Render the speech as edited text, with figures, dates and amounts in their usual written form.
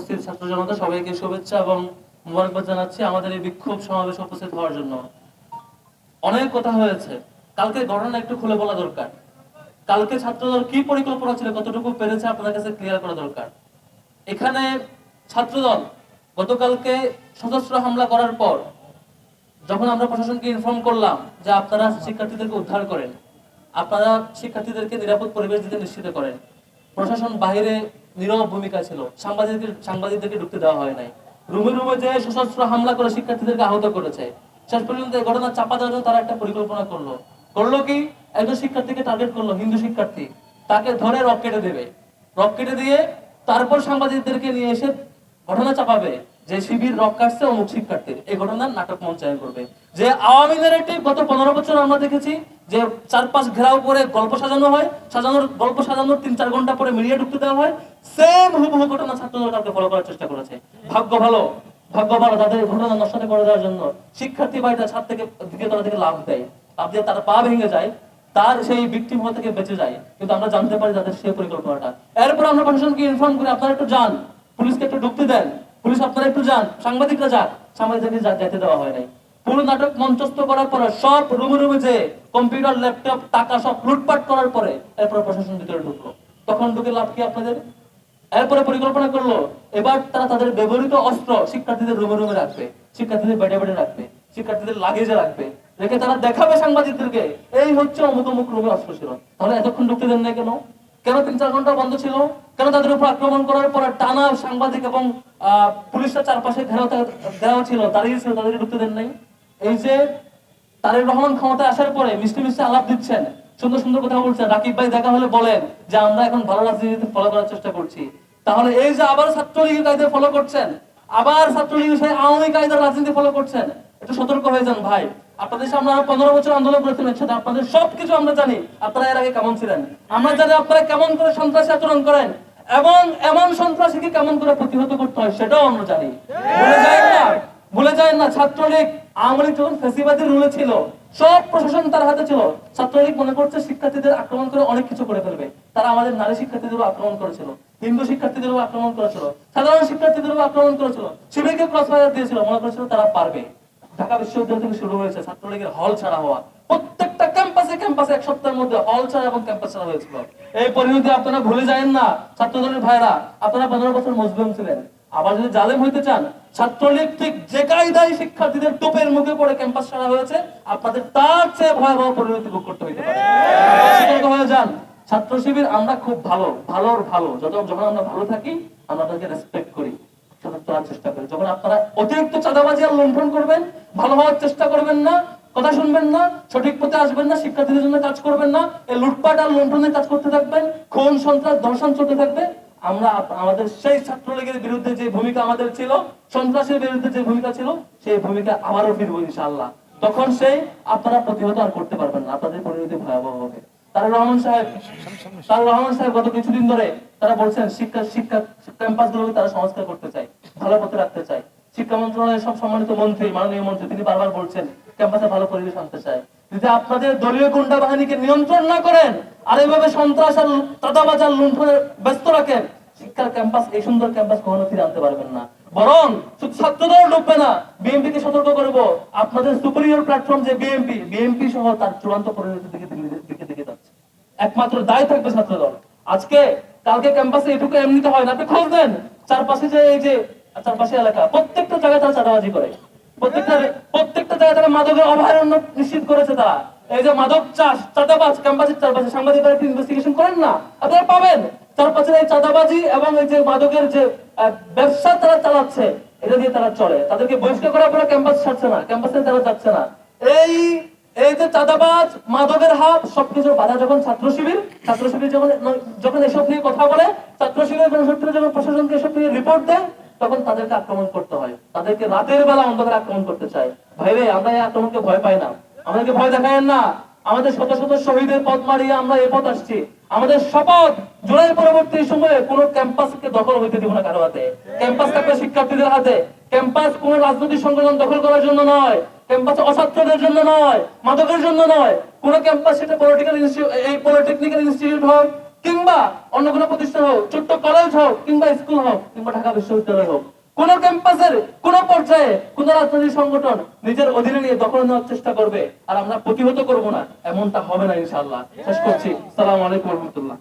উপস্থিত ছাত্র জনতা সবাইকে শুভেচ্ছা এবং মোবারকবাদ জানাচ্ছি আমাদের এই বিক্ষোভ সমাবেশে উপস্থিত হওয়ার জন্য। অনেক কথা হয়েছে, কালকে ঘটনা একটু খুলে বলা দরকার। কালকে ছাত্রদল কি পরিকল্পনা ছিল, কতটুকু পেরেছে আপনাদের কাছে ক্লিয়ার করা দরকার। এখানে ছাত্রদল গতকালকে সশস্ত্র হামলা করার পর যখন আমরা প্রশাসনকে ইনফর্ম করলাম যে আপনারা শিক্ষার্থীদেরকে উদ্ধার করেন, আপনারা শিক্ষার্থীদেরকে নিরাপদ পরিবেশ দিতে নিশ্চিত করেন, প্রশাসন বাইরে নীরব ভূমিকা ছিল, সাংবাদিকদেরকে ঢুকতে দেওয়া হয় নাই। রুমে রুমে যে সশস্ত্র হামলা করে শিক্ষার্থীদেরকে আহত করেছে। শেষ পর্যন্ত এই ঘটনা চাপা দেওয়ার জন্য তারা একটা পরিকল্পনা করলো কি, একজন শিক্ষার্থীকে টার্গেট করলো, হিন্দু শিক্ষার্থী, তাকে ধরে রক কেটে দেবে। রক কেটে দিয়ে তারপর সাংবাদিকদেরকে নিয়ে এসে ঘটনা চাপাবে যে শিবির রক কাটছে অমুক শিক্ষার্থীর। এই ঘটনার নাটক মঞ্চায়ন করবে। যে আওয়ামী ন্যারেটিভ গত 15 বছর আমরা দেখেছি যে চারপাশ ঘেরাও করে গল্প সাজানো হয়, গল্প সাজানোর 3-4 ঘন্টা পরে মিডিয়া ঢুকতে দেওয়া হয়। সেম হুবহু ঘটনা ছাত্রদল কালকে ফলো করার চেষ্টা করেছে। ভাগ্য ভালো তাদের ঘটনা নষ্ট করে দেওয়ার জন্য শিক্ষার্থী বাড়িটা ছাদ থেকে তারা থেকে লাভ দেয়, লাভ দিয়ে তারা পা ভেঙে যায়, তার সেই ভিকটিম হওয়া থেকে বেঁচে যায়। কিন্তু আমরা জানতে পারি তাদের সেই পরিকল্পনাটা। এরপর আমরা প্রশাসনকে ইনফর্ম করি আপনারা একটু যান, পুলিশকে একটু ঢুকতে দেন, পুলিশ আপনারা একটু যান, সাংবাদিকরা যান, সাংবাদিকদের যেতে দেওয়া হয় নাই। পুরো নাটক মঞ্চস্থ করার পরে সব রুমে রুমে যে কম্পিউটার ল্যাপটপ টাকা সব লুটপাট করার পরে এরপর প্রশাসন ভিতরে ঢুকলো। তখন ঢুকে লাভ কি আপনাদের? এরপরে পরিকল্পনা করলো এবার তারা তাদের ব্যবহৃত অস্ত্র শিক্ষার্থীদের রুমে রুমে রাখবে, শিক্ষার্থীদের বেডে বেডে রাখবে, শিক্ষার্থীদের লাগেজে রাখবে, রেখে তারা দেখাবে সাংবাদিকদেরকে এই হচ্ছে অমুক অমুক রুমে অস্ত্র ছিল। তাহলে এতক্ষণ ঢুকতে দেন না কেন? কেন 3-4 ঘন্টা বন্ধ ছিল? কেন তাদের উপর আক্রমণ করার পর টানা সাংবাদিক এবং পুলিশরা চারপাশে ঘেরাও ছিল, দাঁড়িয়ে ছিল, তাদেরকে ঢুকতে দেন নাই? এই যে তারেক রহমান ক্ষমতায় আসার পরে মিষ্টি মিষ্টি আলাপ দিচ্ছেন, সুন্দর সুন্দর কথা বলছেন, রাকিব ভাই দেখা হলে বলেন যে আমরা এখন ভালো রাজনীতি ফলো করার চেষ্টা করছি। তাহলে এই যে আবার ছাত্রলীগের কায়দা ফলো করছেন, আবার ছাত্রলীগের সেই আওয়ামী কায়দার রাজনীতি ফলো করছেন, একটু সতর্ক হয়ে যান ভাই। আপনাদের সামনে 15 বছর আন্দোলন করেছেন একসাথে, আপনাদের সবকিছু আমরা জানি। আপনারা এর আগে কেমন ছিলেন আমরা জানি, আপনারা কেমন করে সন্ত্রাসী আচরণ করেন এবং এমন সন্ত্রাসীকে কেমন করে প্রতিহত করতে হয় সেটাও আমরা জানি। ভুলে যায় না ছাত্রলীগ আওয়ামী লীগ যখন ফ্যাসিবাদী রুলে ছিল, সব প্রশাসন তার হাতে ছিল। ছাত্রলীগ মনে করছে শিক্ষার্থীদের আক্রমণ করে অনেক কিছু করে ফেলবে। তারা আমাদের নারী শিক্ষার্থীদেরও আক্রমণ করেছিল, হিন্দু শিক্ষার্থীদেরও আক্রমণ করেছিল, সাধারণ শিক্ষার্থীদেরও আক্রমণ করেছিল, শিবিরকে ক্রসফায়ার দিয়েছিল, মনে করেছিল তারা পারবে। ঢাকা বিশ্ববিদ্যালয় থেকে শুরু হয়েছে ছাত্রলীগের হল ছাড়া হওয়া, প্রত্যেকটা ক্যাম্পাসে 1 সপ্তাহের মধ্যে হল ছাড়া এবং ক্যাম্পাস ছাড়া হয়েছিল। এই পরিণতি আপনারা ভুলে যায়েন না ছাত্রদলের ভাইরা। আপনারা 15 বছর মজলুম ছিলেন, আবার যদি জালেম হইতে চান, ছাত্রলীগ ঠিক যে কায়দায় শিক্ষার্থীদের টোপের মুখে পড়ে ক্যাম্পাস ছাড়া হয়েছে, আপনাদের তার চেয়ে ভয়াবহ পরিণতি ভোগ করতে হইতে পারে। সতর্ক হয়ে যান। ছাত্র শিবির আমরা খুব ভালো যখন আমরা ভালো থাকি আমরা তাদেরকে রেসপেক্ট করি, চেষ্টা করি। যখন আপনারা অতিরিক্ত চাঁদাবাজি আর লুণ্ঠন করবেন, ভালো হওয়ার চেষ্টা করবেন না, কথা শুনবেন না, সঠিক পথে আসবেন না, শিক্ষার্থীদের জন্য কাজ করবেন না, এই লুটপাট আর লুণ্ঠনের কাজ করতে থাকবেন, খুন সন্ত্রাস ধর্ষণ চলতে থাকবে, আমরা আমাদের সেই ছাত্রলীগের বিরুদ্ধে যে ভূমিকা আমাদের ছিল, সন্ত্রাসের বিরুদ্ধে যে ভূমিকা ছিল, সেই ভূমিকা আবারও ফিরবো ইনশাআল্লাহ। তখন সেই আপনারা প্রতিহত আর করতে পারবেন না, আপনাদের পরিণতি ভয়াবহ হবে। তারেক রহমান সাহেব গত কিছুদিন ধরে তারা বলছেন শিক্ষা ক্যাম্পাস গুলোকে তারা সংস্কার করতে চায়, ভালো পথে রাখতে চায়। শিক্ষা মন্ত্রণালয়ের সব সম্মানিত মন্ত্রী, মাননীয় মন্ত্রী, তিনি বারবার বলছেন ক্যাম্পাসে ভালো পরিবেশ আনতে চায়। যদি আপনাদের দলীয় গুন্ডা বাহিনীকে নিয়ন্ত্রণ না করেন আর এইভাবে সন্ত্রাস আর চাঁদাবাজ আর লুণ্ঠনে ব্যস্ত রাখেন, শিক্ষার ক্যাম্পাস, এই সুন্দর ক্যাম্পাস কখনো ফিরে আনতে পারবেন না। বরং শুধু ছাত্রদল ঢুকবে না, বিএনপি কে সতর্ক করবো, আপনাদের সুপিরিয়র প্ল্যাটফর্ম যে বিএনপি সহ তার চূড়ান্ত পরিণতির দিকে যাচ্ছে। একমাত্র দায় থাকবে ছাত্রদল। কালকে ক্যাম্পাসে এটুকু এমনিতে হয় না, আপনি খোঁজ দেন চারপাশে যে এই যে চারপাশে এলাকা, প্রত্যেকটা জায়গায় তারা চাঁদাবাজি করে, প্রত্যেকটা জায়গায় তারা মাদকের অভয়ারণ্য নিশ্চিত করেছে। তারা এই যে মাদক চাষ, চাঁদাবাজ ক্যাম্পাসের চারপাশে, সাংবাদিকরা একটু ইনভেস্টিগেশন করেন না, আপনারা পাবেন চারপাশে এই চাঁদাবাজি এবং এই যে মাদকের যে ব্যবসা তারা চালাচ্ছে, এটা দিয়ে তারা চলে। তাদেরকে বহিষ্কার করার পরে ক্যাম্পাস ছাড়ছে না, ক্যাম্পাসে তারা যাচ্ছে না। এই যে চাঁদাবাজ, মাদকের হাত, সবকিছু বাধা যখন ছাত্র শিবির যখন এসব নিয়ে কথা বলে, ছাত্র শিবির যখন প্রশাসনকে এসব নিয়ে রিপোর্ট দেয়, তখন তাদেরকে আক্রমণ করতে হয়, তাদেরকে রাতের বেলা অন্ধকারে আক্রমণ করতে চায়। ভাইরে, আমরা এই আক্রমণকে ভয় পাই না, আমাদেরকে ভয় দেখায়েন না। আমাদের শত শত শহীদের পথ মারিয়ে আমরা এই পথ আসছি। আমাদের শপথ, জুলাই পরবর্তী সময়ে কোন ক্যাম্পাসকে দখল হইতে দিব না কারো হাতে। ক্যাম্পাস থাকবে শিক্ষার্থীদের হাতে। ক্যাম্পাস কোন রাজনৈতিক সংগঠন দখল করার জন্য নয়, ক্যাম্পাস অছাত্রদের জন্য নয়, মাদকের জন্য নয়। কোন ক্যাম্পাস, সেটা পলিটেকনিক্যাল ইনস্টিটিউট হোক, কিংবা অন্য কোনো প্রতিষ্ঠান হোক, ছোট্ট কলেজ হোক কিংবা স্কুল হোক কিংবা ঢাকা বিশ্ববিদ্যালয় হোক, কোন ক্যাম্পাসের কোন পর্যায়ে কোন রাজনৈতিক সংগঠন নিজের অধীনে নিয়ে দখল নেওয়ার চেষ্টা করবে আর আমরা প্রতিহত করব না, এমনটা হবে না ইনশাআল্লাহ। শেষ করছি। আসসালামু আলাইকুম ওয়া রাহমাতুল্লাহ।